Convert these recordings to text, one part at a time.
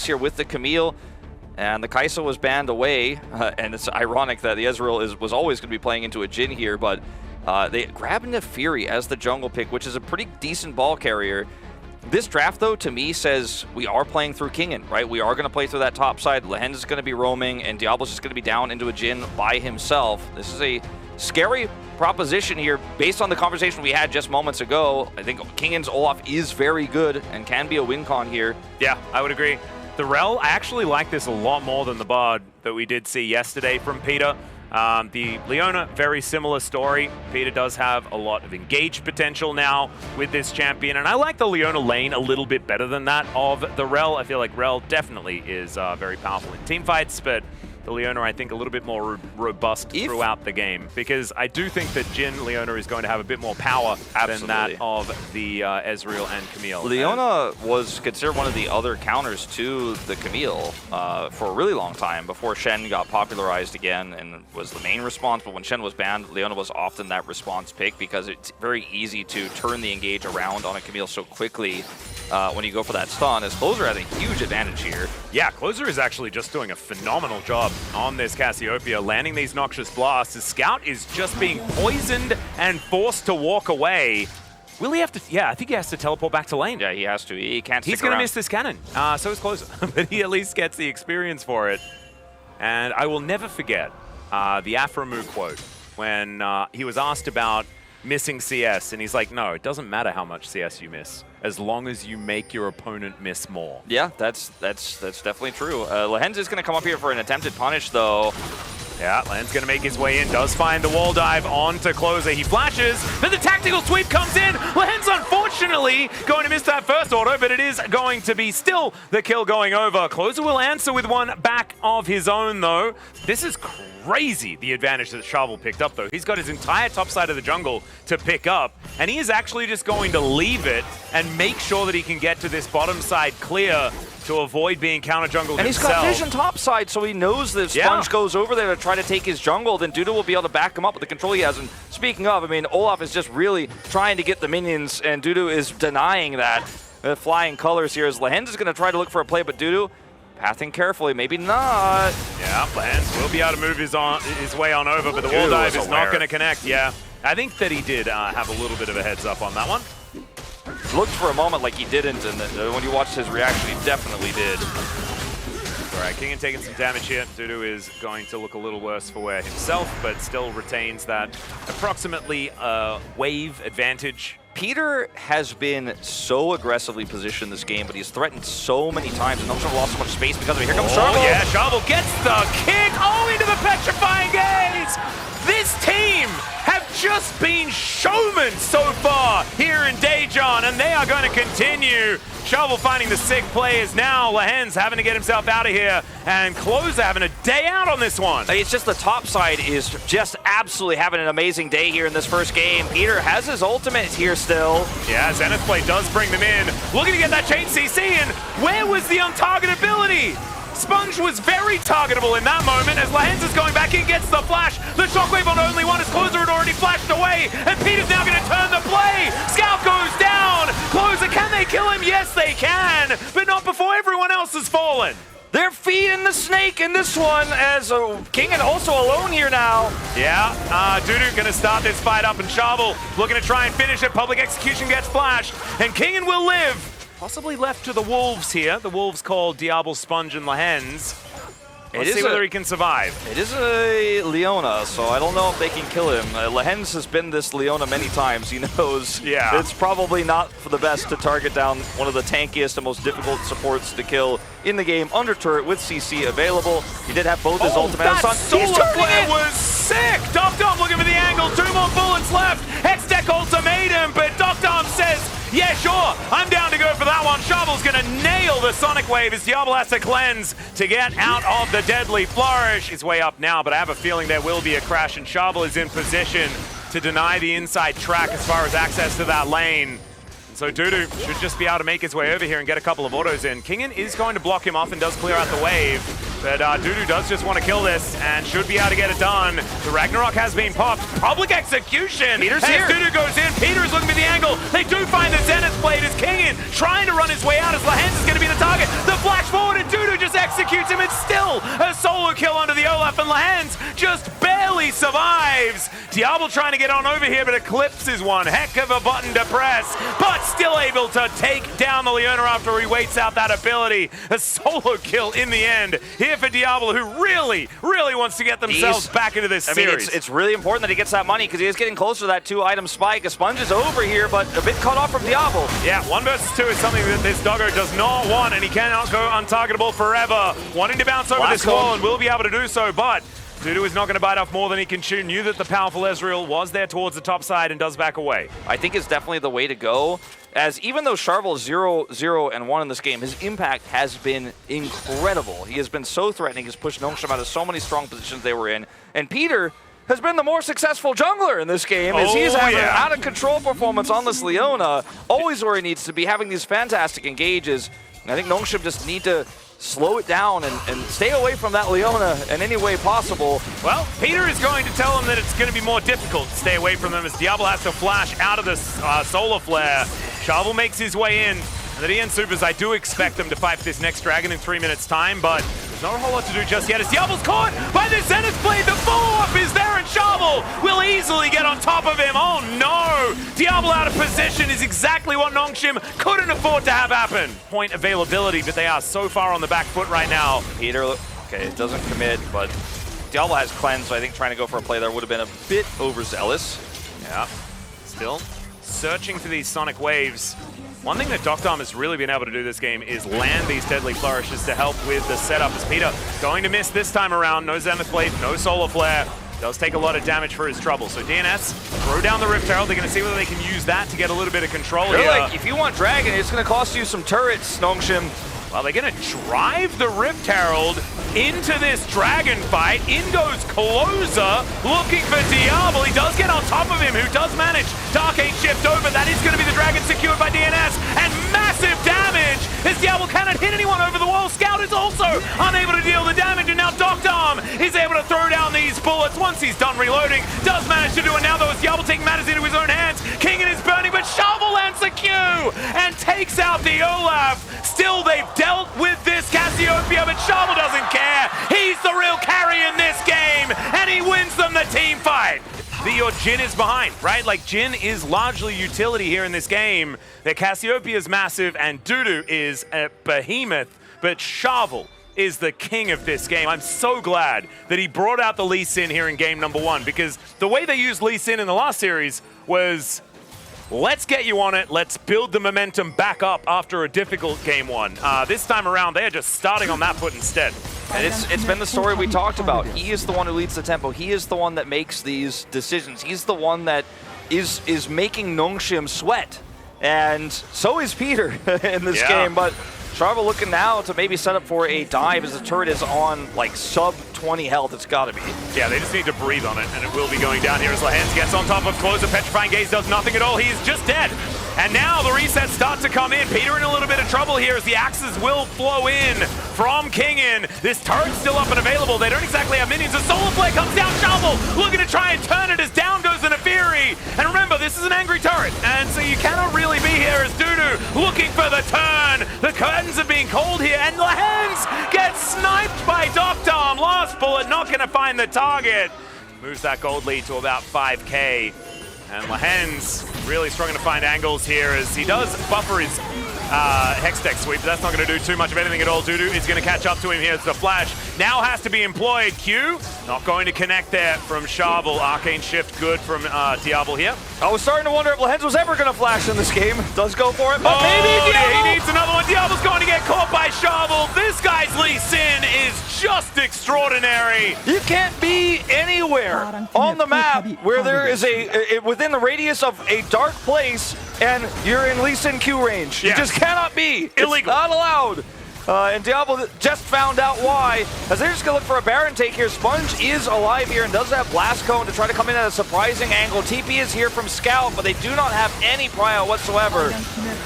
here with the Camille. And the Kai'Sa was banned away, and it's ironic that the Ezreal was always going to be playing into a Jhin here, but they grab into Fury as the jungle pick, which is a pretty decent ball carrier. This draft, though, to me says we are playing through Kingen, right? We are going to play through that top side. Lehend is going to be roaming, and Diablo's just going to be down into a Jhin by himself. This is a scary proposition here based on the conversation we had just moments ago. I think Kingen's Olaf is very good and can be a win con here. Yeah, I would agree. The Rel, I actually like this a lot more than the Bard that we did see yesterday from Peter. The Leona, very similar story. Peter does have a lot of engaged potential now with this champion, and I like the Leona lane a little bit better than that of the Rel. I feel like Rel definitely is very powerful in team fights, but the Leona, I think, a little bit more robust throughout the game, because I do think that Jhin Leona is going to have a bit more power than that of the Ezreal and Camille. Leona was considered one of the other counters to the Camille for a really long time before Shen got popularized again and was the main response. But when Shen was banned, Leona was often that response pick because it's very easy to turn the engage around on a Camille so quickly when you go for that stun, as Closer has a huge advantage here. Yeah, Closer is actually just doing a phenomenal job on this Cassiopeia, landing these Noxious Blasts. His Scout is just being poisoned and forced to walk away. Will he have to? Yeah, I think he has to teleport back to lane. Yeah, he has to. He can't stick He's going to around. miss this cannon. So is Closer, but he at least gets the experience for it. And I will never forget the Aframu quote when he was asked about missing CS, and he's like, no, it doesn't matter how much CS you miss, as long as you make your opponent miss more. Yeah, that's definitely true. Lehend is going to come up here for an attempted punish, though. Yeah, Lehend's going to make his way in, does find the wall dive onto Closer. He flashes, but the tactical sweep comes in. Lehend's unfortunately going to miss that first auto, but it is going to be still the kill going over. Closer will answer with one back of his own, though. This is crazy, the advantage that Shovel picked up, though. He's got his entire top side of the jungle to pick up, and he is actually just going to leave it and make sure that he can get to this bottom side clear to avoid being counter-jungled himself. And he's got vision top side, so he knows that if Sponge goes over there to try to take his jungle, then Dudu will be able to back him up with the control he has. And speaking of, I mean, Olaf is just really trying to get the minions, and Dudu is denying that. Flying colors here as Lehend is going to try to look for a play, but Dudu pathing carefully, maybe not. Yeah, Lehend will be able to move his way on over, but the wall dive is not going to connect. Yeah, I think that he did have a little bit of a heads up on that one. Looked for a moment like he didn't, and when you watched his reaction, he definitely did. All right, Kingen taking some damage here. Dudu is going to look a little worse for wear himself, but still retains that approximately wave advantage. Peter has been so aggressively positioned this game, but he's threatened so many times and also lost so much space because of it. Here comes Shovel. Yeah, Shovel gets the kick. Oh, into the petrifying gaze. This team have just been showmen so far here in Daejeon, and they are going to continue. Shovel finding the sick players now. Lehend's having to get himself out of here, and Closer having a day out on this one. It's just the top side is just absolutely having an amazing day here in this first game. Peter has his ultimate here still. Yeah, Zenith Blade does bring them in. Looking to get that chain CC in. Where was the untargetability? Sponge was very targetable in that moment as Lehend is going back in, gets the flash. The shockwave on only one as Closer had already flashed away, and Peter's now going to turn the play. Scout goes down. Closer, can they kill him? Yes, they can, but not before everyone else has fallen. They're feeding the snake in this one as Kingen also alone here now. Yeah, Dudu going to start this fight up, and Shovel looking to try and finish it. Public execution gets flashed, and Kingen will live. Possibly left to the Wolves here. The Wolves called Diablo, Sponge, and Lehend's. Let's see whether he can survive. It is a Leona, so I don't know if they can kill him. Lehend's has been this Leona many times. He knows it's probably not for the best to target down one of the tankiest and most difficult supports to kill in the game under turret with CC available. He did have both his ultimate. That solar flare was sick! Dom looking for the angle. 2 more bullets left. Hextech ultimatum, but Dom says, yeah, sure, I'm down to go for that one. Shovel's going to nail the Sonic Wave as Diablo has to cleanse to get out of the deadly flourish. His way up now, but I have a feeling there will be a crash, and Shovel is in position to deny the inside track as far as access to that lane. So Dudu should just be able to make his way over here and get a couple of autos in. Kingen is going to block him off and does clear out the wave. But Dudu does just want to kill this and should be able to get it done. The Ragnarok has been popped. Public execution! Peter's here! Dudu goes in, Peter is looking for the angle. They do find the Zenith Blade as Kingen trying to run his way out as Lehend is going to be the target. The flash forward and Dudu executes him. It's still a solo kill under the Olaf, and Lahens just barely survives. Diablo trying to get on over here, but eclipses one. Heck of a button to press, but still able to take down the Leona after he waits out that ability. A solo kill in the end here for Diablo, who really wants to get themselves back into this series. It's really important that he gets that money because he is getting closer to that 2-item spike. A Sponge is over here, but a bit cut off from Diablo. Yeah, 1 versus 2 is something that this doggo does not want, and he cannot go untargetable forever. Wanting to bounce over this wall and will be able to do so, but Dudu is not going to bite off more than he can chew. Knew that the powerful Ezreal was there towards the top side and does back away. I think it's definitely the way to go, as even though Charvel is 0-0-1 in this game, his impact has been incredible. He has been so threatening. He's pushed Nongshim out of so many strong positions they were in. And Peter has been the more successful jungler in this game, as he's having an out-of-control performance on this Leona. Always where he needs to be, having these fantastic engages. And I think Nongshim just need to slow it down and stay away from that Leona in any way possible. Well, Peter is going to tell him that it's going to be more difficult to stay away from them, as Diablo has to flash out of the solar flare. Charvel makes his way in. And the DN Supers, I do expect them to fight this next dragon in 3 minutes' time, but there's not a whole lot to do just yet. As Diablo's caught by the Zenith Blade, the follow-up is there, and Charvel will easily get on top of him. Oh no! Diablo out of position is exactly what Nongshim couldn't afford to have happen. Point availability, but they are so far on the back foot right now. Peter, okay, it doesn't commit, but Diablo has cleanse, so I think trying to go for a play there would have been a bit overzealous. Yeah, still searching for these sonic waves. One thing that Doctom has really been able to do this game is land these deadly flourishes to help with the setup, as Peter going to miss this time around. No Zenith Blade, no Solar Flare. Does take a lot of damage for his trouble. So DNS, throw down the Rift Herald. They're going to see whether they can use that to get a little bit of control here. Like, if you want Dragon, it's going to cost you some turrets, Nongshim. Well, they're going to drive the Rift Herald into this dragon fight. In goes Closer, looking for Diablo. He does get on top of him, who does manage to arcane shift over. That is going to be the dragon secured by DNS, and massive damage as Diablo cannot hit anyone over the wall. Scout is also unable to deal the damage, and now Doctom is able to throw down these bullets once he's done reloading. Does manage to do it now, though, as Diablo taking matters into his own hands. Kingen is burning, but Charvel lands the Q and takes out the Olaf. Still, they've dealt with this Cassiopeia, but Charvel doesn't care. He's the real carry in this game, and he wins them the team fight. Your Jin is behind, right? Like, Jin is largely utility here in this game. Their Cassiopeia is massive, and Dudu is a behemoth, but Charvel is the king of this game. I'm so glad that he brought out the Lee Sin here in game number 1, because the way they used Lee Sin in the last series was, let's get you on it. Let's build the momentum back up after a difficult game 1. This time around, they are just starting on that foot instead. And it's been the story we talked about. He is the one who leads the tempo. He is the one that makes these decisions. He's the one that is making Nongshim sweat. And so is Peter in this game. But Charvel looking now to maybe set up for a dive, as the turret is on like sub 20 health. It's got to be. Yeah, they just need to breathe on it, and it will be going down here as Lahens gets on top of Closer. Petrifying Gaze does nothing at all. He's just dead. And now the resets start to come in. Peter in a little bit of trouble here, as the axes will flow in from Kingen. This turret's still up and available. They don't exactly have minions. A Solar Flare comes down. Charvel looking to try and turn it, as down goes the Nefiri. And remember, this is an angry turret, and so you cannot really be here, as Dudu looking for the turn. The curtains are being called here, and Lahens gets sniped by Doctom. Last bullet not going to find the target. Moves that gold lead to about 5k. And Lahens really struggling to find angles here, as he does buffer his Hextech sweep, but that's not going to do too much of anything at all. Dudu is going to catch up to him here. It's the flash. Now has to be employed. Q not going to connect there from Charvel. Arcane shift good from Diablo here. I was starting to wonder if Lahens was ever going to flash in this game. Does go for it, but maybe Diablo. He needs another one. Diablo's going to get caught by Charvel. This guy's Lee Sin is just extraordinary. You can't be anywhere on the map where there is within the radius of a dark place and you're in Lee Sin Q range. You just cannot be. Illegal. It's not allowed. And Diablo just found out why, as they're just going to look for a Baron take here. Sponge is alive here and does have Blast Cone to try to come in at a surprising angle. TP is here from Scout, but they do not have any prio whatsoever.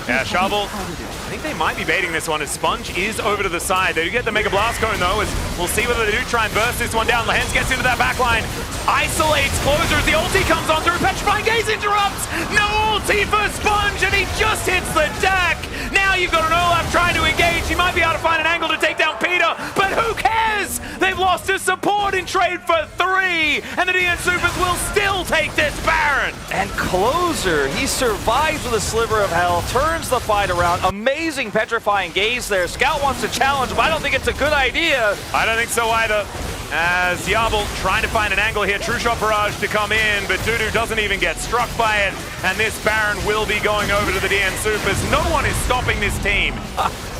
Yeah, Charvel, I think they might be baiting this one, as Sponge is over to the side. They do get the Mega Blast Cone, though, as we'll see whether they do try and burst this one down. Lahens gets into that backline, isolates Closer as the ulti comes on through. Petrifying Gaze interrupts. No ulti for Sponge, and he just hits the deck. Now you've got an Olaf trying to engage. He might be able to find an angle to take down Peter, out in trade for 3, and the DN Supers will still take this Baron. And Closer, he survives with a sliver of hell, turns the fight around. Amazing petrifying gaze there. Scout wants to challenge him. I don't think it's a good idea. I don't think so either. As Diablo trying to find an angle here, true shot barrage to come in, but Dudu doesn't even get struck by it, and this Baron will be going over to the DN Supers. No one is stopping this team.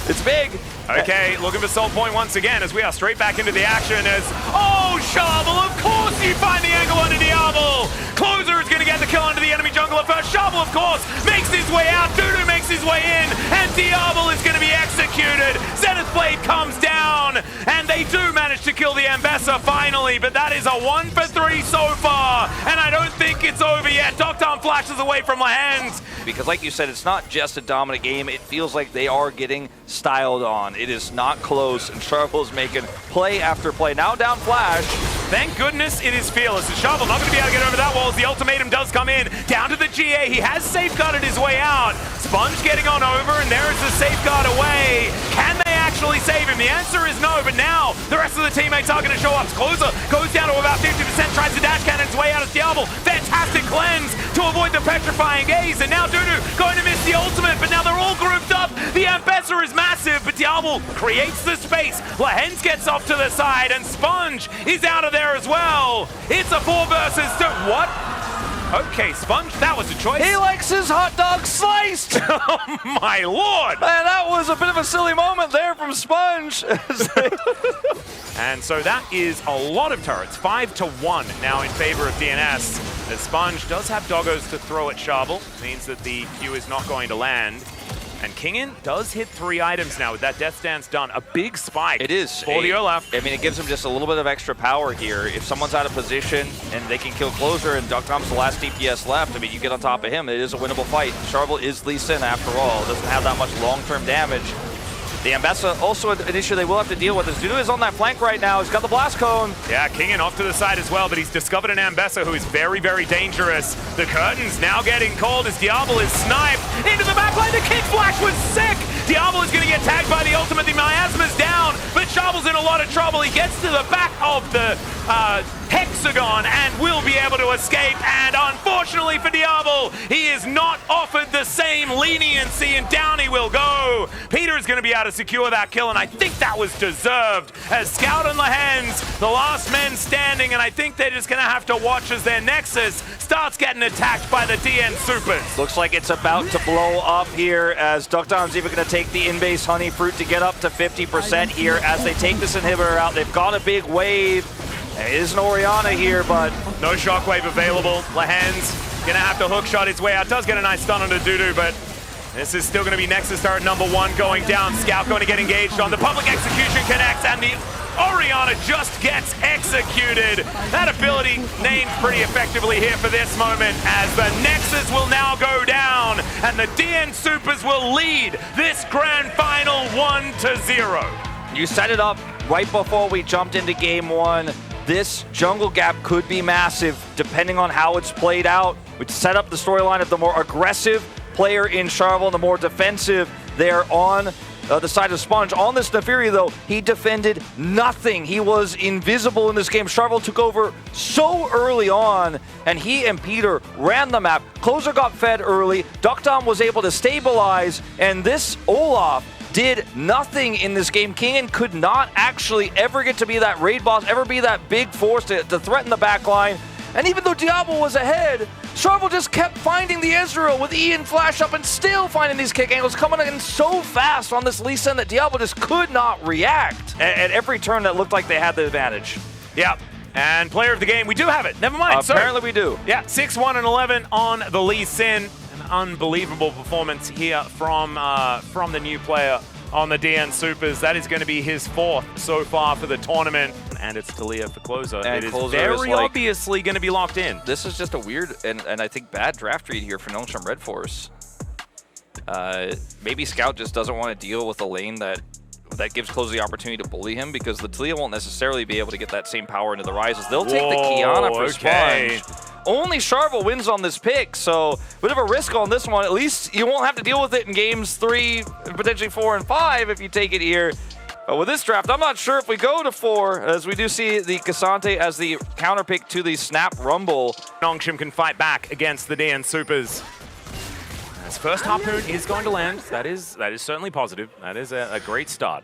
It's big. Okay, looking for Soul Point once again as we are straight back into the action as, oh, Shovel, of course you find the angle onto Diablo. Closer is going to get the kill onto the enemy jungler first. Shovel, of course, makes his way out. Dudu makes his way in, and Diablo is going to be executed. Zenith Blade comes down, and they do manage to kill the Ambassador finally, but that is a 1 for 3 so far, and I don't think it's over yet. Doctor flashes away from my hands. Because like you said, it's not just a dominant game. It feels like they are getting styled on. It is not close, and Shovel's making play after play. Now down Flash. Thank goodness it is Fearless. And Shovel not going to be able to get over that wall as the ultimatum does come in. Down to the GA. He has safeguarded his way out. Sponge getting on over, and there is the safeguard away. Can they actually save him? The answer is no, but now the rest of the teammates are going to show up. Closer goes down to about 50%, tries to dash cannon his way out as Diablo. Fantastic cleanse to avoid the petrifying gaze, and now Dudu going to miss the ultimate, but now they're all grouped up. The Ambassador is massive, but Diablo creates the space. Lahens gets off to the side, and Sponge is out of there as well. It's a 4 versus 2. What? Okay, Sponge, that was a choice. He likes his hot dog sliced. Oh my lord! And that was a bit of a silly moment there from Sponge. And so that is a lot of turrets. 5-1 now in favor of DNS. As Sponge does have doggos to throw at Shovel. Means that the Q is not going to land. And Kingin does hit 3 items now with that Death Stance done. A big spike. It is. For the Olaf. I mean, it gives him just a little bit of extra power here. If someone's out of position and they can kill Closer and Ducktom's the last DPS left, I mean, you get on top of him, it is a winnable fight. Shovel is Lee Sin after all. Doesn't have that much long-term damage. The Ambassador also an issue they will have to deal with. As Dudu is on that flank right now. He's got the blast cone. Yeah, Kingin off to the side as well, but he's discovered an Ambassador who is very, very dangerous. The curtains now getting called as Diablo is sniped into the backline. The kick flash was sick. Diablo is going to get tagged by the ultimate. The miasma's down, but Shovel's in a lot of trouble. He gets to the back of the hexagon and will be able to escape. And unfortunately for Diablo, he is not offered the same leniency, and down he will go. Peter is going to be able to secure that kill, and I think that was deserved as Scout and Lahens, the last men standing, and I think they're just going to have to watch as their Nexus starts getting attacked by the DN Supers. Looks like it's about to blow up here as Ducktom's even going to take the in-base Honey Fruit to get up to 50% here as they take this inhibitor out. They've got a big wave. There is an Orianna here, but no shockwave available. Lahens gonna have to hook shot his way out. Does get a nice stun onto Dudu, but this is still gonna be Nexus turret number 1 going down. Scout going to get engaged on. The public execution connects, and the Orianna just gets executed. That ability named pretty effectively here for this moment as the Nexus will now go down, and the DN Supers will lead this grand final 1-0. You set it up right before we jumped into game 1. This jungle gap could be massive depending on how it's played out. We set up the storyline of the more aggressive player in Shovel and the more defensive there on the side of Sponge. On this Nefiri, though, he defended nothing. He was invisible in this game. Shovel took over so early on, and he and Peter ran the map. Closer got fed early. Ducktom was able to stabilize, and this Olaf did nothing in this game. Kingin could not actually ever get to be that raid boss, ever be that big force to threaten the backline. And even though Diablo was ahead, Shovel just kept finding the Ezreal with Ian flash up and still finding these kick angles, coming in so fast on this Lee Sin that Diablo just could not react at every turn that looked like they had the advantage. Yeah. And player of the game, we do have it. Never mind. Apparently we do. Yeah, 6-1-11 on the Lee Sin. Unbelievable performance here from the new player on the DN Supers. That is going to be his 4th so far for the tournament, and it's Talia for Closer. And it Closer is very is like, obviously going to be locked in. This is just a weird and I think bad draft read here for Nongshim Red Force. Maybe Scout just doesn't want to deal with a lane that gives Closer the opportunity to bully him, because the Talia won't necessarily be able to get that same power into the Rises. They'll take the Kiana for Sponge. Only Sharvel wins on this pick, so bit of a risk on this one. At least you won't have to deal with it in games 3, potentially 4 and 5 if you take it here. With this draft, I'm not sure if we go to 4, as we do see the Cassante as the counter pick to the Snap Rumble. Nongshim can fight back against the DN Supers. His first Harpoon is going to land. That is certainly positive. That is a great start.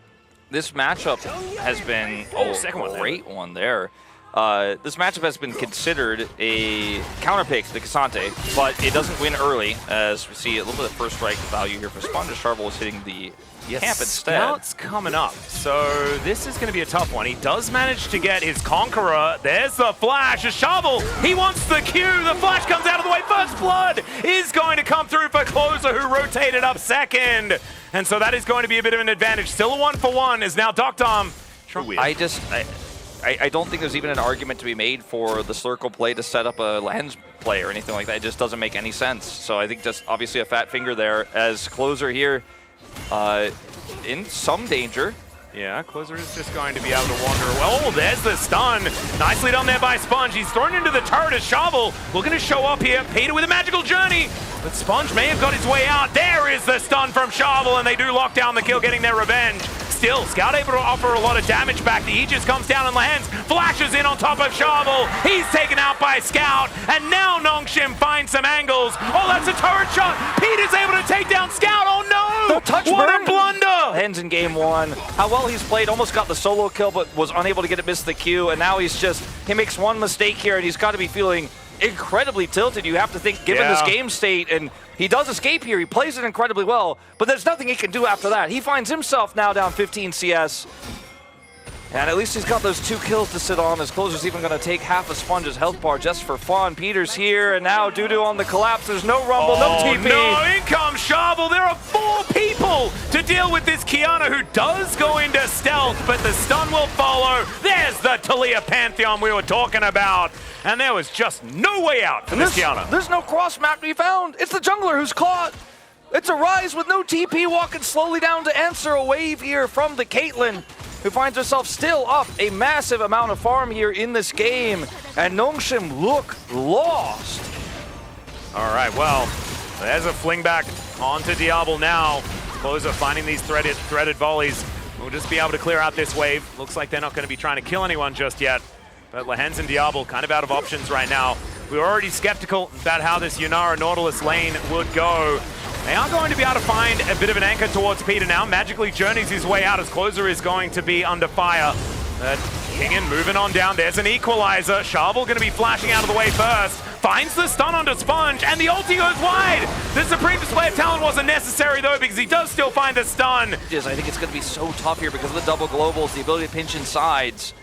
This matchup has been second one great one there. This matchup has been considered a counter pick to the Cassante, but it doesn't win early, as we see a little bit of first strike value here for Sponge. Sharvel is hitting the camp instead. Scout's coming up, so this is going to be a tough one. He does manage to get his Conqueror. There's the flash. A Shovel. He wants the Q. The flash comes out of the way. First Blood is going to come through for Closer, who rotated up second. And so that is going to be a bit of an advantage. Still a 1-for-1 is now Doctom. I don't think there's even an argument to be made for the circle play to set up a lens play or anything like that. It just doesn't make any sense. So I think just obviously a fat finger there as Closer here in some danger. Yeah, Closer is just going to be able to wander. Oh, there's the stun. Nicely done there by Sponge. He's thrown into the turret as Shovel. Looking to show up here. Peter with a magical journey. But Sponge may have got his way out. There is the stun from Shovel, and they do lock down the kill, getting their revenge. Still, Scout able to offer a lot of damage back. The Aegis comes down and lands, flashes in on top of Shovel. He's taken out by Scout, and now Nongshim finds some angles. Oh, that's a turret shot. Peter's able to take down Scout. Oh no! The touch what burn. a blunder! Ends in game 1. How well he's played, almost got the solo kill, but was unable to get it, miss the Q, and now he makes one mistake here, and he's got to be feeling incredibly tilted. You have to think, given this game state, and he does escape here. He plays it incredibly well, but there's nothing he can do after that. He finds himself now down 15 CS. And at least he's got those 2 kills to sit on. His Closer's even going to take half a Sponge's health bar just for fun. Peter's here, and now doo-doo on the collapse. There's no rumble, no TP. No, in comes Shovel. There are 4 people to deal with this Kiana, who does go into stealth, but the stun will follow. There's the Talia Pantheon we were talking about. And there was just no way out for this Kiana. There's no cross map to be found. It's the jungler who's caught. It's a Rise with no TP walking slowly down to answer a wave here from the Caitlyn, who finds herself still up a massive amount of farm here in this game. And Nongshim look lost. All right, well, there's a fling back onto Diablo now. Closer finding these threaded volleys. We'll just be able to clear out this wave. Looks like they're not going to be trying to kill anyone just yet. But Lehens and Diablo kind of out of options right now. We were already skeptical about how this Yunara Nautilus lane would go. They are going to be able to find a bit of an anchor towards Peter now. Magically journeys his way out as Closer is going to be under fire. Kingen moving on down. There's an equalizer. Shovel going to be flashing out of the way first. Finds the stun onto Sponge, and the ulti goes wide. The Supreme Display of Talent wasn't necessary, though, because he does still find the stun. Yes, I think it's going to be so tough here because of the double globals, the ability to pinch in sides.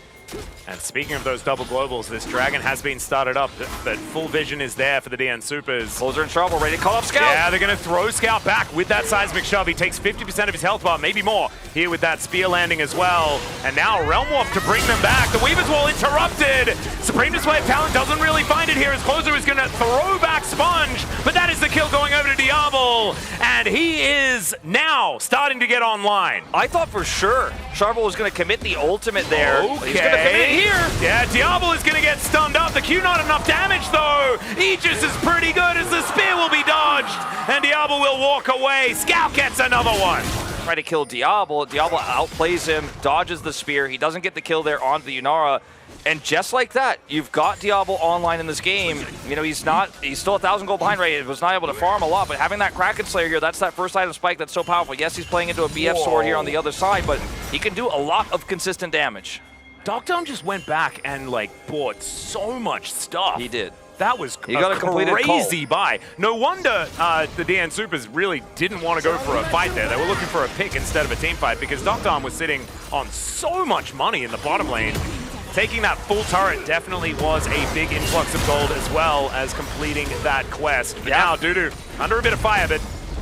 And speaking of those double globals, this Dragon has been started up, but full vision is there for the DN Supers. Closer in trouble, ready to call up Scout. Yeah, they're going to throw Scout back with that seismic shove. He takes 50% of his health bar, maybe more, here with that spear landing as well. And now Realm Warp to bring them back. The Weaver's Wall interrupted. Supreme Display of Talent doesn't really find it here as Closer is going to throw back Sponge, but that is the kill going over to Diablo. And he is now starting to get online. I thought for sure Sharvel was going to commit the ultimate there. Okay. He's going to commit it here. Yeah, Diablo is going to get stunned up. The Q not enough damage though. Aegis is pretty good as the spear will be dodged. And Diablo will walk away. Scout gets another one. Try to kill Diablo. Diablo outplays him, dodges the spear. He doesn't get the kill there onto the Yunara. And just like that, you've got Diablo online in this game. You know, he's still 1,000 gold behind right. He was not able to farm a lot, but having that Kraken Slayer here, that's that first item spike that's so powerful. Yes, he's playing into a BF sword here on the other side, but he can do a lot of consistent damage. Doctom just went back and like bought so much stuff. He did. That was a crazy buy. No wonder the DN Supers really didn't want to go for a fight there. They were looking for a pick instead of a team fight because Doctom was sitting on so much money in the bottom lane. Taking that full turret definitely was a big influx of gold as well as completing that quest. But now Dudu under a bit of fire, but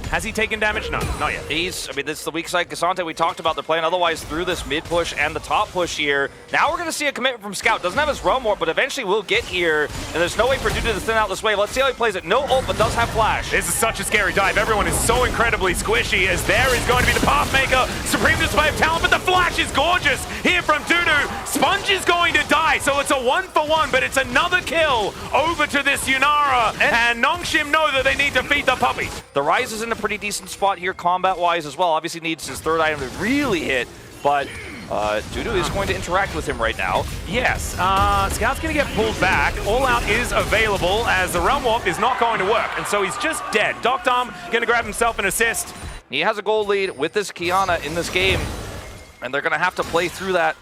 has he taken damage? No, not yet. This is the weak side Cassante we talked about. They're playing otherwise through this mid push and the top push here. Now we're going to see a commitment from Scout. Doesn't have his Realm Warp, but eventually will get here. And there's no way for Dudu to thin out this wave. Let's see how he plays it. No ult, but does have flash. This is such a scary dive. Everyone is so incredibly squishy as there is going to be the Pathmaker. Supreme Display of Talent, but the flash is gorgeous here from Dudu. Sponge is going to die, so it's a 1-for-1, but it's another kill over to this Yunara. And Nongshim know that they need to feed the puppy. The Rise is in a pretty decent spot here combat-wise as well. Obviously needs his third item to really hit, but Dudu is going to interact with him right now. Yes, Scout's going to get pulled back. All Out is available as the Realm Warp is not going to work, and so he's just dead. Dom going to grab himself an assist. He has a gold lead with this Kiana in this game, and they're going to have to play through that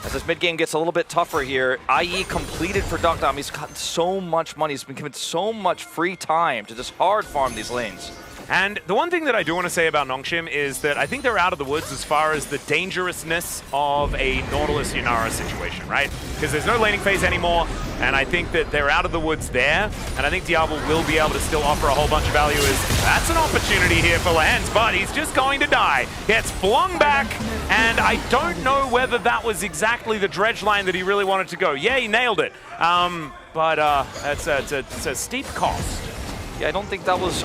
as this mid-game gets a little bit tougher here. IE completed for Dom. He's gotten so much money. He's been given so much free time to just hard farm these lanes. And the one thing that I do want to say about Nongshim is that I think they're out of the woods as far as the dangerousness of a Nautilus Yunara situation, right? Because there's no laning phase anymore, and I think that they're out of the woods there, and I think Diablo will be able to still offer a whole bunch of value. That's an opportunity here for Lehens, but he's just going to die. Gets flung back, and I don't know whether that was exactly the dredge line that he really wanted to go. Yeah, he nailed it, but it's a steep cost. Yeah, I don't think that was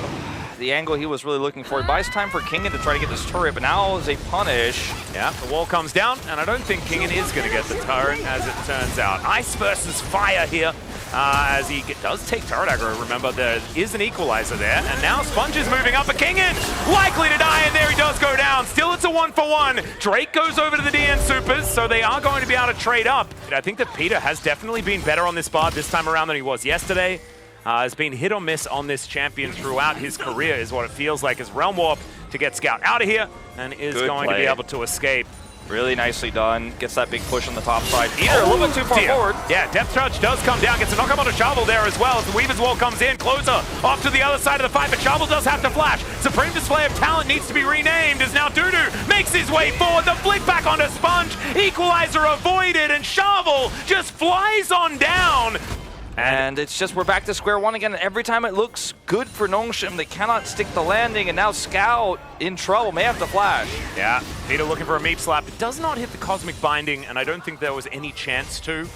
the angle he was really looking for. He buys time for Kingen to try to get this turret, but now is a punish. Yeah, the wall comes down, and I don't think Kingen is going to get the turret, as it turns out. Ice versus fire here, as he does take turret aggro. Remember, there is an equalizer there, and now Sponge is moving up, but Kingen likely to die, and there he does go down. Still, it's a 1-for-1. Drake goes over to the DN Supers, so they are going to be able to trade up. I think that Peter has definitely been better on this bar this time around than he was yesterday. Has been hit or miss on this champion throughout his career is what it feels like as Realm Warp to get Scout out of here and is going to be able to escape. Really nicely done. Gets that big push on the top side. Peter a little bit too far forward. Yeah, Depth Charge does come down. Gets a knock-up on a Shovel there as well as the Weaver's Wall comes in. Closer off to the other side of the fight, but Shovel does have to flash. Supreme Display of Talent needs to be renamed as now Dudu makes his way forward. The flick back onto Sponge. Equalizer avoided, and Shovel just flies on down. And it's just, we're back to square one again. Every time it looks good for Nongshim, they cannot stick the landing, and now Scout in trouble, may have to flash. Yeah, Peter looking for a meep slap. It does not hit the Cosmic Binding, and I don't think there was any chance to.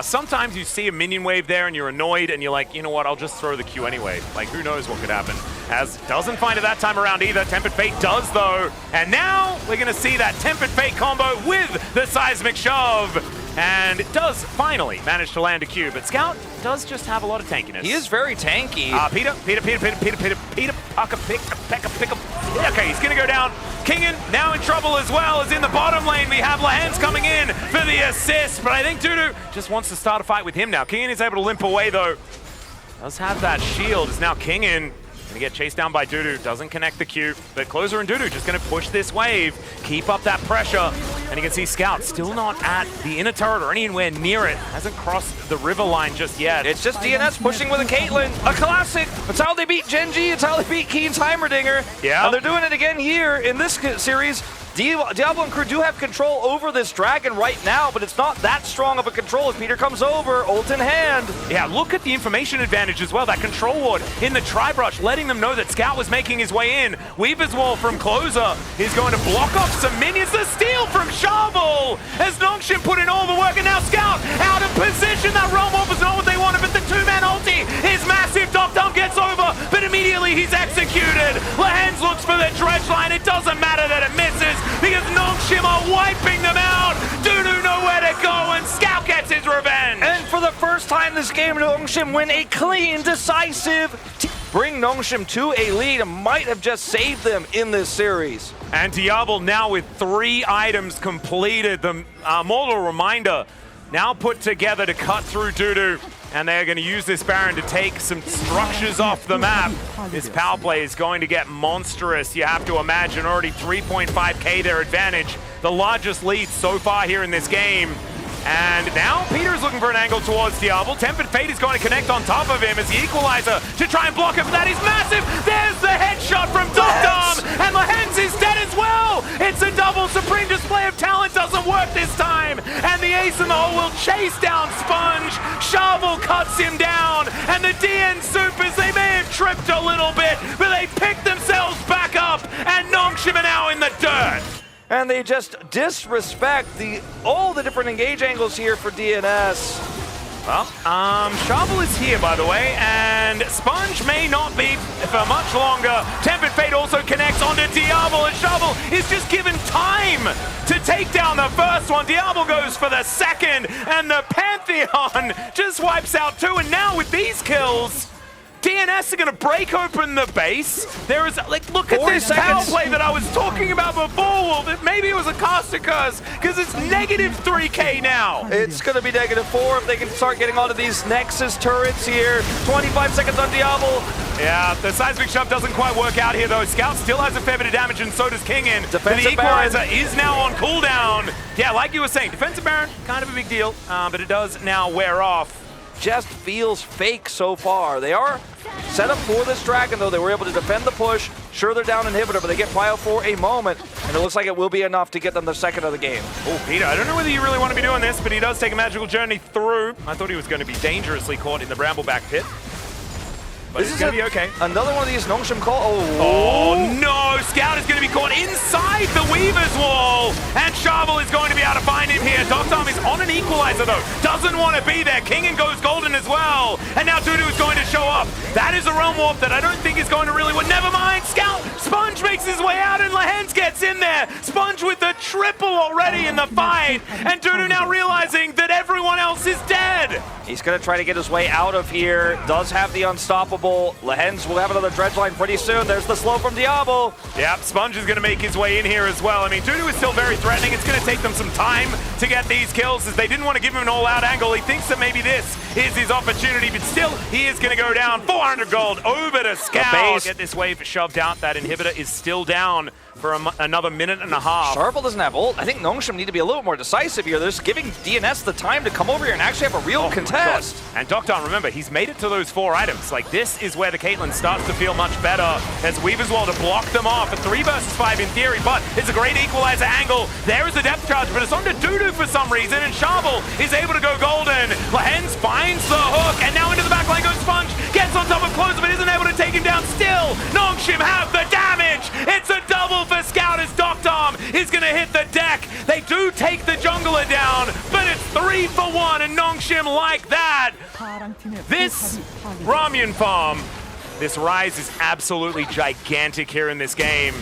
Sometimes you see a minion wave there and you're annoyed and you're like, you know what, I'll just throw the Q anyway. Like, who knows what could happen. As doesn't find it that time around either. Tempered Fate does though. And now we're gonna see that Tempered Fate combo with the Seismic Shove. And it does finally manage to land a Q, but Scout does just have a lot of tankiness. He is very tanky. Peter, pick up. Okay, he's gonna go down. Kingen now in trouble as well, as in the bottom lane we have Lehens coming in for the assist, but I think Dudu just wants to start a fight with him now. Kingen is able to limp away though. Does have that shield, is now Kingen. Gonna get chased down by Dudu, doesn't connect the Q, but Closer and Dudu just gonna push this wave, keep up that pressure, and you can see Scout still not at the inner turret or anywhere near it, hasn't crossed the river line just yet. It's just DNS pushing with a Caitlyn, a classic. It's how they beat Gen.G, it's how they beat Keen's Heimerdinger. Yeah. And they're doing it again here in this series. Diablo and crew do have control over this dragon right now, but it's not that strong of a control as Peter comes over, ult in hand. Yeah, look at the information advantage as well. That control ward in the tri-brush, letting them know that Scout was making his way in. Weaver's Wall from Closer is going to block off some minions. The steal from Shovel as Nongshim put in all the work, and now Scout out of position. That Realm Warp is not what they wanted, but the two-man ulti is massive. Dom gets over, but immediately he's executed. Lehens looks for the dredge line. It doesn't matter that it misses, because Nongshim are wiping them out. Dudu nowhere to go, and Scout gets his revenge. And for the first time this game, Nongshim win a clean, decisive, bring Nongshim to a lead, and might have just saved them in this series. And Diablo now with 3 items completed. The Mortal Reminder now put together to cut through Dudu. And they're going to use this Baron to take some structures off the map. This power play is going to get monstrous. You have to imagine already 3.5k their advantage. The largest lead so far here in this game. And now Peter is looking for an angle towards Diablo. Tempered Fate is going to connect on top of him as the equalizer to try and block it, but that is massive. There's the headshot from Dom, and Lehens is dead as well. It's a double. Supreme Display of Talent doesn't work this time, and the ace in the hole will chase down Sponge. Shovel cuts him down, and the DN Supers, they may have tripped a little bit, but they picked themselves back up, and Nongshim are now in the dirt. And they just disrespect all the different engage angles here for DNS. Well, Shovel is here, by the way, and Sponge may not be for much longer. Tempered Fate also connects onto Diablo, and Shovel is just given time to take down the first one. Diablo goes for the second, and the Pantheon just wipes out 2, and now with these kills, DNS are going to break open the base. There is, like, look at 40 this power seconds. play that I was talking about before, Wolf. Maybe it was a caster curse, because it's negative 3K now. It's going to be -4 if they can start getting onto these Nexus turrets here. 25 seconds on Diablo. Yeah, the seismic shove doesn't quite work out here, though. Scout still has a fair bit of damage, and so does Kingin. Defensive the Equalizer Baron. is now on cooldown. Yeah, like you were saying, defensive Baron, kind of a big deal, but it does now wear off. Just feels fake so far. They are set up for this Dragon, though. They were able to defend the push. Sure, they're down inhibitor, but they get Prio for a moment, and it looks like it will be enough to get them the second of the game. Oh, Peter, I don't know whether you really want to be doing this, but he does take a magical journey through. I thought he was going to be dangerously caught in the Brambleback pit. But This it's is going to be okay. Another one of these Nongshim call. Oh no! Scout is going to be caught inside the Weaver's wall, and Sharvel is going to be able to find him here. Dogtom is on an equalizer though, doesn't want to be there. Kingin goes golden as well, and now Dudu is going to show up. That is a realm warp that I don't think is going to really work. Never mind, Scout! Sponge makes his way out, and Lehens gets in there. Sponge with the triple already in the fight, and Dudu now realizing that everyone else is dead. He's going to try to get his way out of here. Does have the unstoppable. Lehens will have another dredge line pretty soon. There's the slow from Diablo. Yep, Sponge is going to make his way in here as well. I mean, Dudu is still very threatening. It's going to take them some time to get these kills, as they didn't want to give him an all-out angle. He thinks that maybe this is his opportunity, but still, he is going to go down. 400 gold over to Scout. Get this wave shoved out. That inhibitor is still down for another minute and a half. Sharvel doesn't have ult. I think Nongshim need to be a little more decisive here. They're just giving DNS the time to come over here and actually have a real contest. And Doctor, remember, he's made it to those 4 items. Like, this is where the Caitlyn starts to feel much better, as Weaver's Wall to block them off. A 3 versus 5 in theory, but it's a great equalizer angle. There is a depth charge, but it's on to Dudu for some reason, and Sharvel is able to go golden. Lehens finds the hook, and now into the back line goes Sponge. Gets on top of Closer, but isn't able to take him down still. Nongshim have the damage. It's a double for Scout, as Doctom is going to hit the deck. They do take the jungler down, but it's 3 for 1, and Nongshim like that. This Ramyun farm, this rise is absolutely gigantic here in this game.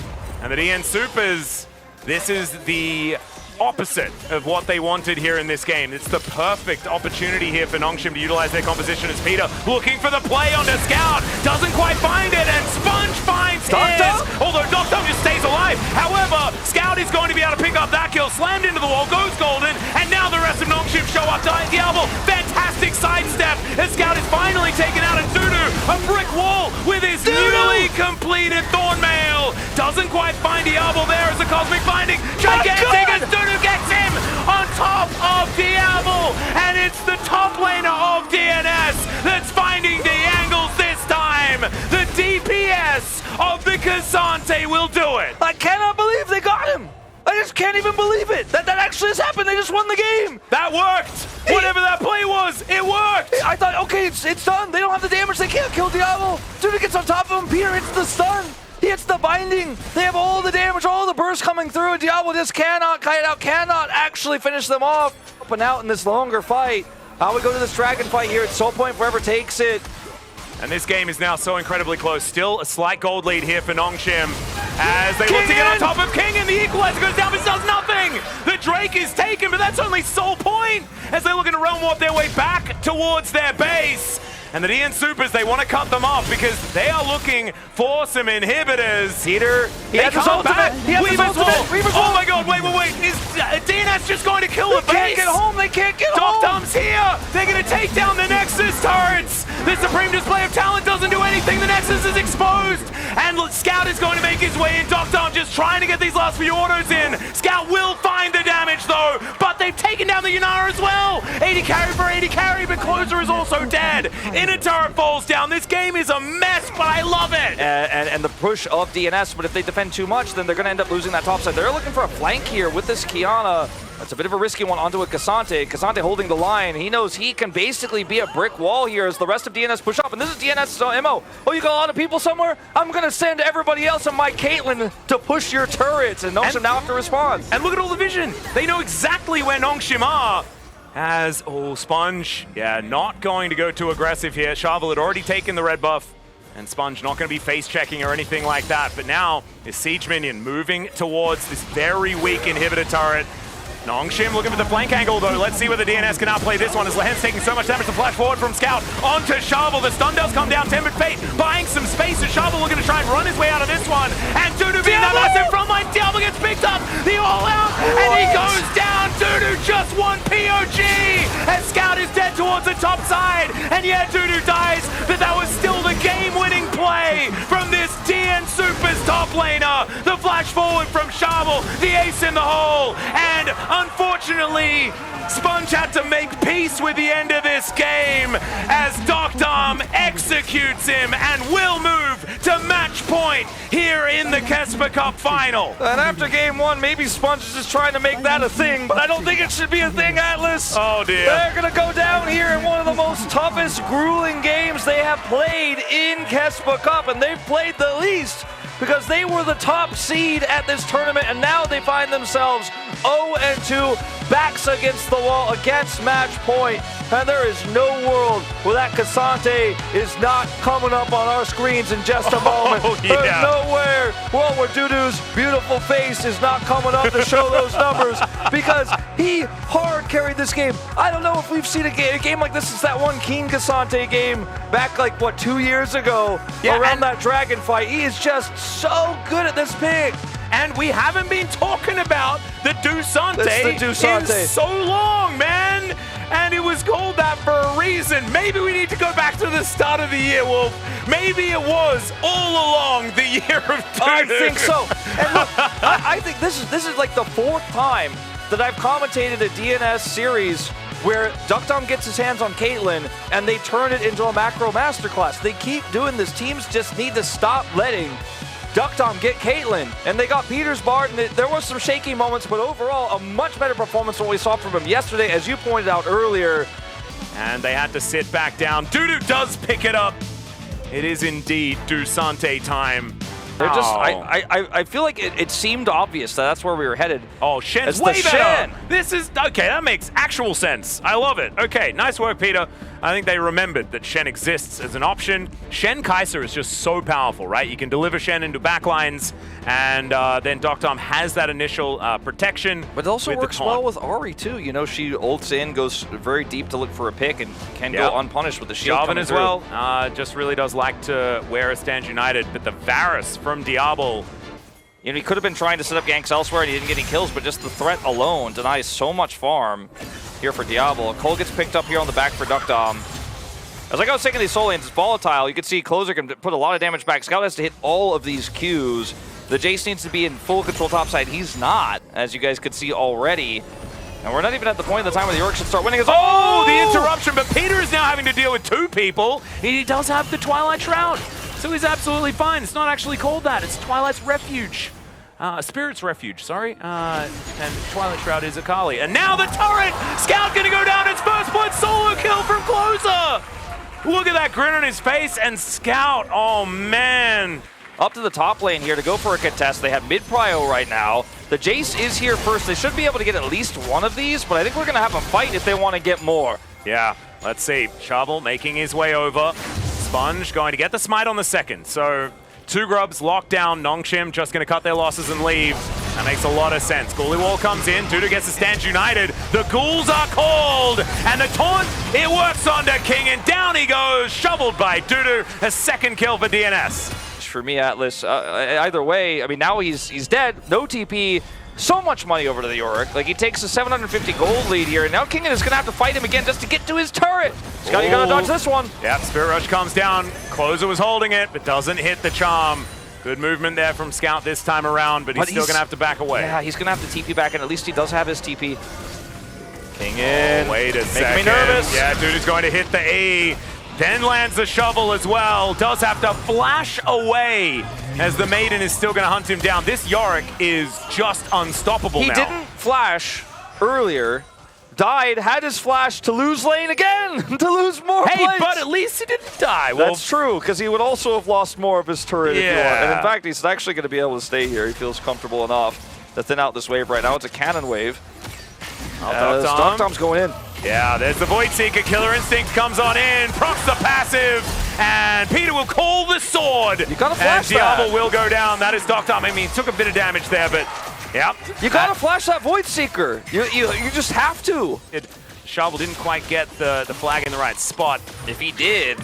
And the DN Supers, this is the opposite of what they wanted here in this game. It's the perfect opportunity here for Nongshim to utilize their composition, as Peter looking for the play onto Scout, doesn't quite find it, and Sponge finds his, although Doctor just stays alive. However, Scout is going to be able to pick up that kill, slammed into the wall, goes golden, and now the rest of Nongshim show up. Diablo, fantastic sidestep, as Scout is finally taken out, and Dudu, a brick wall with his newly completed Thornmail. Doesn't quite find Diablo there as a cosmic finding. Gigantic as Dudu gets him on top of Diablo, and it's the top laner of DNS that's finding the angles this time. The DPS of the Cassante will do it. I cannot believe they got him. I just can't even believe it. That actually has happened. They just won the game. That worked. Whatever that play was, it worked. I thought, okay, it's done. They don't have the damage. They can't kill Diablo. Dude gets on top of him. Peter hits the stun. He hits the binding. They have all the damage, all the bursts coming through. Diablo just cannot kite out, cannot actually finish them off. Up and out in this longer fight. We go to this dragon fight here. It's Soul Point forever takes it. And this game is now so incredibly close. Still a slight gold lead here for Nongshim, as they look to get on top of King, and the equalizer goes down but does nothing. The Drake is taken, but that's only Soul Point, as they look to realm warp their way back towards their base. And the DN Supers, they want to cut them off because they are looking for some inhibitors. Peter, he has his ultimate. He has his ultimate. Weaver's Oh wall. my god, wait. Is DNS just going to kill the base? They can't get home. They can't get home. Doctom's here. They're going to take down the Nexus turrets. The supreme display of talent doesn't do anything. The Nexus is exposed. And Scout is going to make his way in. Doctom just trying to get these last few autos in. Scout will find the damage though, but they've taken down the Yunara as well. 80 carry for 80 carry, but Closer is also dead. Inner turret falls down. This game is a mess, but I love it. And the push of DNS, but if they defend too much, then they're going to end up losing that top side. They're looking for a flank here with this Kiana. That's a bit of a risky one onto a Cassante. Cassante holding the line. He knows he can basically be a brick wall here as the rest of DNS push up. And this is DNS's MO. Oh, you got a lot of people somewhere? I'm going to send everybody else on my Caitlyn to push your turrets. And Nongshim now have to respond. And look at all the vision. They know exactly where Nongshim are. As, Sponge, not going to go too aggressive here. Sharvel had already taken the red buff, and Sponge not going to be face-checking or anything like that. But now, his Siege Minion moving towards this very weak inhibitor turret. Nongshim looking for the flank angle though. Let's see whether DNS can outplay this one as Lehen's taking so much damage to flash forward from Scout onto Sharble. The stun does come down. Tempered Fate buying some space and Sharble looking to try and run his way out of this one. And Dudu being that massive frontline. Diablo gets picked up. The all out and he goes down. Dudu just one POG and Scout is dead towards the top side. And yeah, Dudu dies, but that was still the game-winning play from this DN Super's top laner. The flash forward from Sharble, the ace in the hole, and unfortunately, Sponge had to make peace with the end of this game as Doctom executes him and will move to match point here in the KeSPA Cup final. And after game one, maybe Sponge is just trying to make that a thing, but I don't think it should be a thing, Atlas. Oh dear. They're gonna go down here in one of the most toughest, grueling games they have played in KeSPA Cup, and they've played the least because they were the top seed at this tournament, and now they find themselves 0-2, backs against the wall, against match point. And there is no world where that Cassante is not coming up on our screens in just a moment. Yeah. There's nowhere where Dudu's beautiful face is not coming up to show those numbers because he hard carried this game. I don't know if we've seen a game like this since that one Keen Cassante game back like, what, 2 years ago around that dragon fight. He is just so good at this pick. And we haven't been talking about the Dusante in so long, man. And it was called that for a reason. Maybe we need to go back to the start of the year, Wolf. Maybe it was all along the year of Dudu. I think so. And look, I think this is like the 4th time that I've commentated a DNS series where Doctom gets his hands on Caitlyn and they turn it into a macro masterclass. They keep doing this. Teams just need to stop letting Doctom get Caitlyn, and they got Peter's Bard, and there was some shaky moments, but overall a much better performance than what we saw from him yesterday, as you pointed out earlier. And they had to sit back down. Dudu does pick it up. It is indeed Dusante time. They're just, I feel like it seemed obvious that that's where we were headed. Oh, Shen's way better. This is, okay, that makes actual sense. I love it. Okay, nice work, Peter. I think they remembered that Shen exists as an option. Shen Kai'Sa is just so powerful, right? You can deliver Shen into backlines, and then Doctom has that initial protection. But it also works well with Ahri too. You know, she ults in, goes very deep to look for a pick, and can go unpunished with the shield coming as well. Just really does like to wear a Stand United, but the Varus from Diablo. You know, he could have been trying to set up ganks elsewhere and he didn't get any kills, but just the threat alone denies so much farm here for Diablo. Cole gets picked up here on the back for Doctom. As like I was saying, these soul lanes, it's volatile. You can see Closer can put a lot of damage back. Scout has to hit all of these Qs. The Jace needs to be in full control topside. He's not, as you guys could see already. And we're not even at the point of the time where the Orc should start winning. Oh, the interruption, but Peter is now having to deal with 2 people. He does have the Twilight Shroud, so he's absolutely fine. It's not actually called that. It's Twilight's Refuge. Spirit's Refuge, sorry. And Twilight Shroud is Akali. And now the turret! Scout gonna go down its first blood solo kill from Closer! Look at that grin on his face, and Scout, oh man. Up to the top lane here to go for a contest. They have mid-prio right now. The Jace is here first. They should be able to get at least one of these, but I think we're gonna have a fight if they want to get more. Yeah, let's see. Shovel making his way over. Sponge going to get the smite on the second, so 2 grubs locked down. Nongshim just going to cut their losses and leave. That makes a lot of sense. Ghoulie Wall comes in. Dudu gets to Stand United. The ghouls are called. And the taunt, it works onto King. And down he goes. Shoveled by Dudu. A 2nd kill for DNS. For me, Atlas, either way, I mean, now he's dead. No TP. So much money over to the Yorick. Like, he takes a 750 gold lead here, and now Kingen is going to have to fight him again just to get to his turret. Scott, you got to dodge this one. Yeah, Spirit Rush comes down. Closer was holding it, but doesn't hit the charm. Good movement there from Scout this time around, but he's still going to have to back away. Yeah, he's going to have to TP back, and at least he does have his TP. Kingen. Oh, wait a second. Making me nervous. Yeah, dude is going to hit the E. Then lands the shovel as well. Does have to flash away as the Maiden is still going to hunt him down. This Yorick is just unstoppable now. He didn't flash earlier, died, had his flash to lose lane again, to lose more plates. But at least he didn't die. Well, that's true, because he would also have lost more of his turret if you want. And in fact, he's actually going to be able to stay here. He feels comfortable enough to thin out this wave right now. It's a cannon wave. Doctom's going in. Yeah, there's the Void Seeker. Killer Instinct comes on in, procs the passive, and Peter will call the sword. You gotta flash and Diablo will go down. That is Doctom. I mean, he took a bit of damage there, but Yep. You gotta flash that Void Seeker. You just have to. Shovel didn't quite get the flag in the right spot. If he did,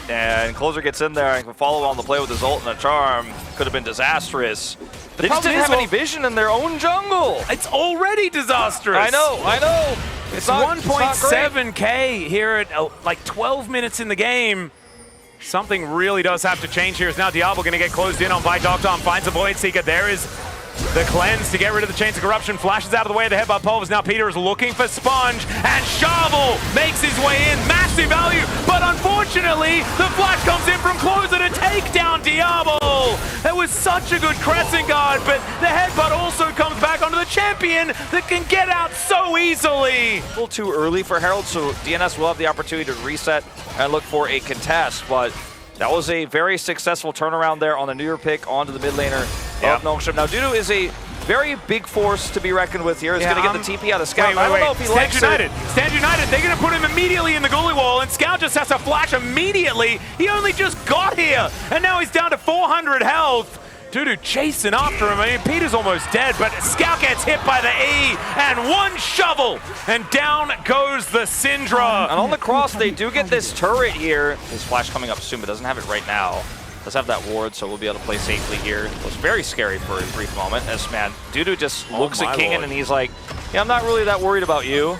and Closer gets in there and can follow on the play with his ult and a charm, could have been disastrous. But they just didn't have any vision in their own jungle. It's already disastrous. I know. It's 1.7k here at like 12 minutes in the game. Something really does have to change here. Is now Diablo going to get closed in on by Dr. Finds a Void Seeker. There is the cleanse to get rid of the Chains of Corruption. Flashes out of the way of the headbutt pulvers. Now Peter is looking for Sponge, and Shovel makes his way in. Massive value, but unfortunately, the flash comes in from Closer to take down Diablo. That was such a good crescent guard, but the headbutt also comes back onto the champion that can get out so easily. A little too early for Herald, so DNS will have the opportunity to reset and look for a contest, but that was a very successful turnaround there on the newer pick onto the mid laner of Nongshim. Now, Dudu is a very big force to be reckoned with here. He's going to get the TP out of Scout. I don't know if he likes it. Stand United. They're going to put him immediately in the goalie wall, and Scout just has to flash immediately. He only just got here, and now he's down to 400 health. Dudu chasing after him. I mean, Peter's almost dead, but Scout gets hit by the E, and one shovel, and down goes the Syndra. And on the cross, they do get this turret here. His flash coming up soon, but doesn't have it right now. Does have that ward, so we'll be able to play safely here. It was very scary for a brief moment, as man, Dudu just looks at Kingen and he's like, yeah, I'm not really that worried about you.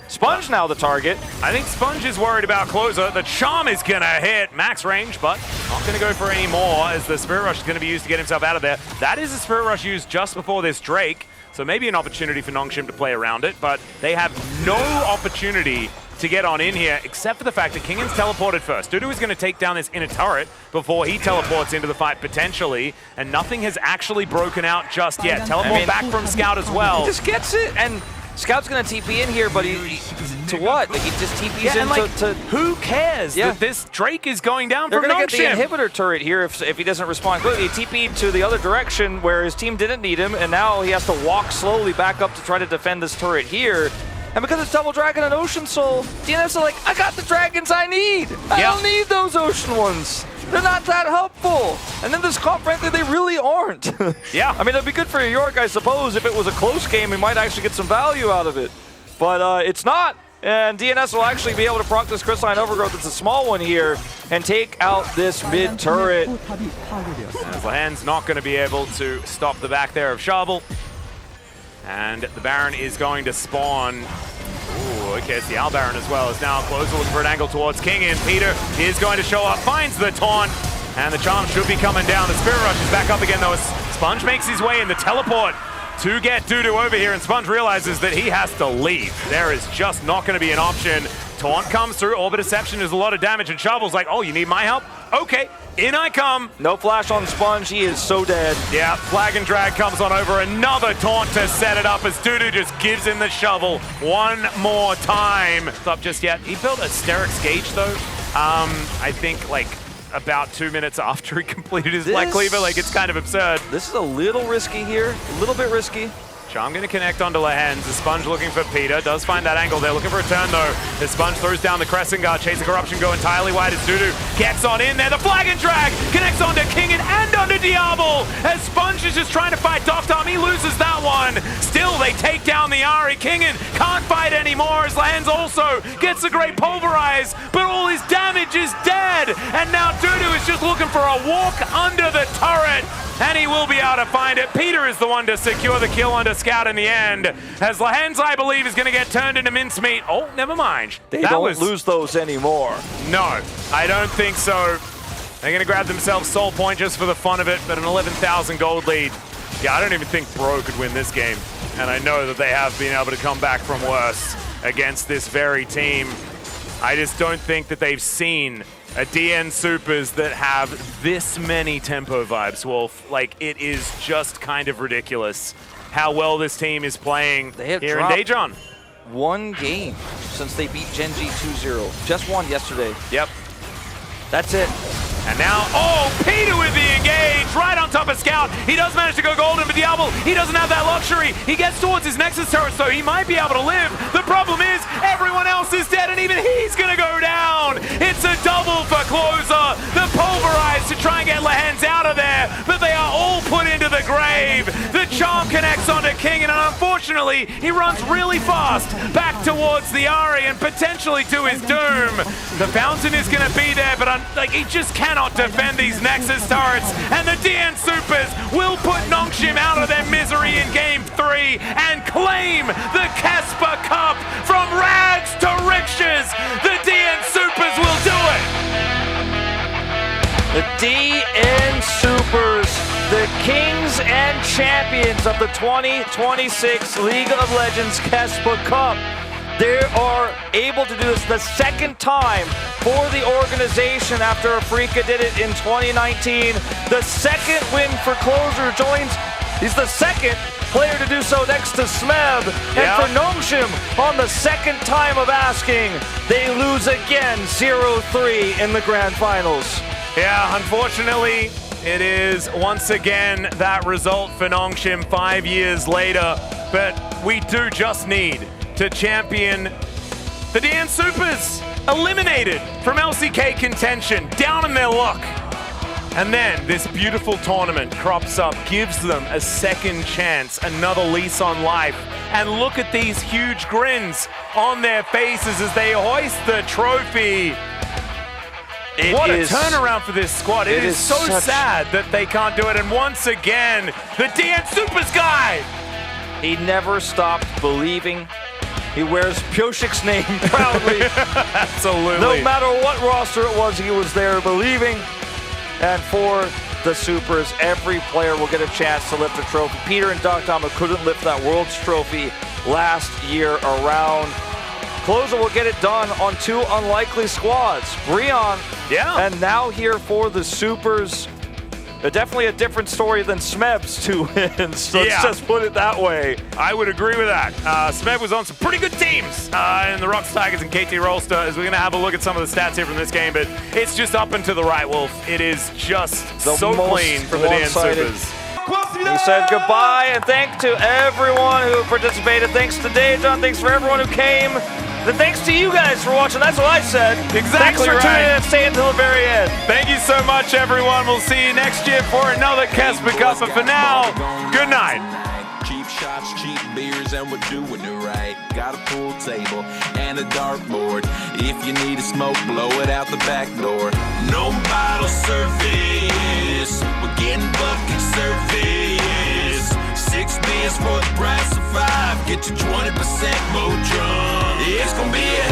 Sponge now the target. I think Sponge is worried about Closer. The charm is going to hit max range, but not going to go for any more, as the Spirit Rush is going to be used to get himself out of there. That is a Spirit Rush used just before this Drake, so maybe an opportunity for Nongshim to play around it, but they have no opportunity to get on in here, except for the fact that Kingen's teleported first. Dudu is going to take down this inner turret before he teleports into the fight potentially, and nothing has actually broken out just yet. Teleport back from Scout as well. He just gets it, and Scout's going to TP in here, but he to what? Like, he just TPs in like, to... Who cares that this Drake is going down They're from Nongshim? They're going to get the inhibitor turret here if he doesn't respond quickly. He TP'd to the other direction where his team didn't need him, and now he has to walk slowly back up to try to defend this turret here. And because it's Double Dragon and Ocean Soul, DNS are like, I got the dragons I need. I don't need those ocean ones. They're not that helpful. And then this comp, frankly, they really aren't. Yeah. I mean, it'd be good for York, I suppose. If it was a close game, we might actually get some value out of it. But it's not. And DNS will actually be able to proc this Crystalline Overgrowth. It's a small one here and take out this mid turret. As Lahan's not going to be able to stop the back there of Shovel. And the Baron is going to spawn. Ooh, okay, it's the Owl Baron as well. Is now Closer looking for an angle towards Kingen. Peter is going to show up, finds the taunt, and the charm should be coming down. The Spirit Rush is back up again, though. Sponge makes his way in the teleport to get Dudu over here, and Sponge realizes that he has to leave. There is just not going to be an option. Taunt comes through, Orbit Deception is a lot of damage, and Shovel's like, oh, you need my help? Okay, in I come. No flash on Sponge, he is so dead. Yeah, Flag and Drag comes on over, another taunt to set it up as Dudu just gives him the shovel one more time. It's up just yet. He built a Sterix Gauge though, I think like about 2 minutes after he completed his Black Cleaver, like it's kind of absurd. This is a little risky here, a little bit risky. Charm going to connect onto Lahan's. The Sponge looking for Peter. Does find that angle there. Looking for a turn, though. The Sponge throws down the Crescent Guard. Chase of Corruption go entirely wide as Dudu gets on in there. The Flag and Drag connects onto Kingen and onto Diablo as Sponge is just trying to fight Doctom. He loses that one. Still, they take down the Ari. Kingen can't fight anymore as Lahan's also gets a great Pulverize, but all his damage is dead. And now Dudu is just looking for a walk under the turret. And he will be able to find it. Peter is the one to secure the kill onto Scout in the end. As Lahan's, I believe, is going to get turned into mincemeat. Oh, never mind. They don't lose those anymore. No, I don't think so. They're going to grab themselves Soul Point just for the fun of it, but an 11,000 gold lead. Yeah, I don't even think Bro could win this game. And I know that they have been able to come back from worse against this very team. I just don't think that they've seen a DN Supers that have this many tempo vibes, Wolf. Like, it is just kind of ridiculous how well this team is playing here in Daejeon. One game since they beat Gen.G 2-0. Just one yesterday. Yep. That's it. And now, oh, Peter with the engage, right on top of Scout. He does manage to go golden, but Diablo, he doesn't have that luxury. He gets towards his Nexus turret, so he might be able to live. The problem is, everyone else is dead, and even he's gonna go down. It's a double for Closer. The Pulverize to try and get Lahan's out of there, but they are all put into the grave. The charm connects onto King, and unfortunately, he runs really fast back towards the Ari and potentially to his doom. The fountain is going to be there, but he just cannot defend these Nexus turrets, and the DN Supers will put Nongshim out of their misery in Game 3 and claim the KeSPA Cup from rags to riches. The DN Supers will do it. The DN Supers, the kings and champions of the 2026 League of Legends KeSPA Cup. They are able to do this the second time for the organization after Afrika did it in 2019. The second win for Closer joins. He's the second player to do so next to Smeb. And for Nongshim, on the second time of asking, they lose again 0-3 in the grand finals. Yeah, unfortunately, it is once again that result for Nongshim 5 years later. But we do just need to champion the DN Supers, eliminated from LCK contention, down in their luck. And then this beautiful tournament crops up, gives them a second chance, another lease on life. And look at these huge grins on their faces as they hoist the trophy. What a turnaround for this squad. It is so sad that they can't do it. And once again, the DN Supers guy. He never stopped believing. He wears Pioshik's name proudly. Absolutely. No matter what roster it was, he was there believing. And for the Supers, every player will get a chance to lift a trophy. Peter and Dogtama couldn't lift that World's Trophy last year around. Closer will get it done on two unlikely squads. Breon, and now here for the Supers. Definitely a different story than Smeb's 2 wins. Let's just put it that way. I would agree with that. Smeb was on some pretty good teams in the Rocks Tigers and KT Rolster, as we're going to have a look at some of the stats here from this game, but it's just up and to the right, Wolf. It is just so clean for the DN Supers. He says goodbye and thanks to everyone who participated. Thanks to Dejan, thanks for everyone who came. And thanks to you guys for watching. That's what I said. Exactly. Thanks for tuning in and staying until the very end. Thank you so much, everyone. We'll see you next year for another KeSPA Cup. But for now, good night. Cheap shots, cheap beers, and we're doing it right. Got a pool table and a dartboard. If you need a smoke, blow it out the back door. No bottle service. We're getting bucket service. 6 beers for the price of 5. Get you 20% more drunk. It's gonna be a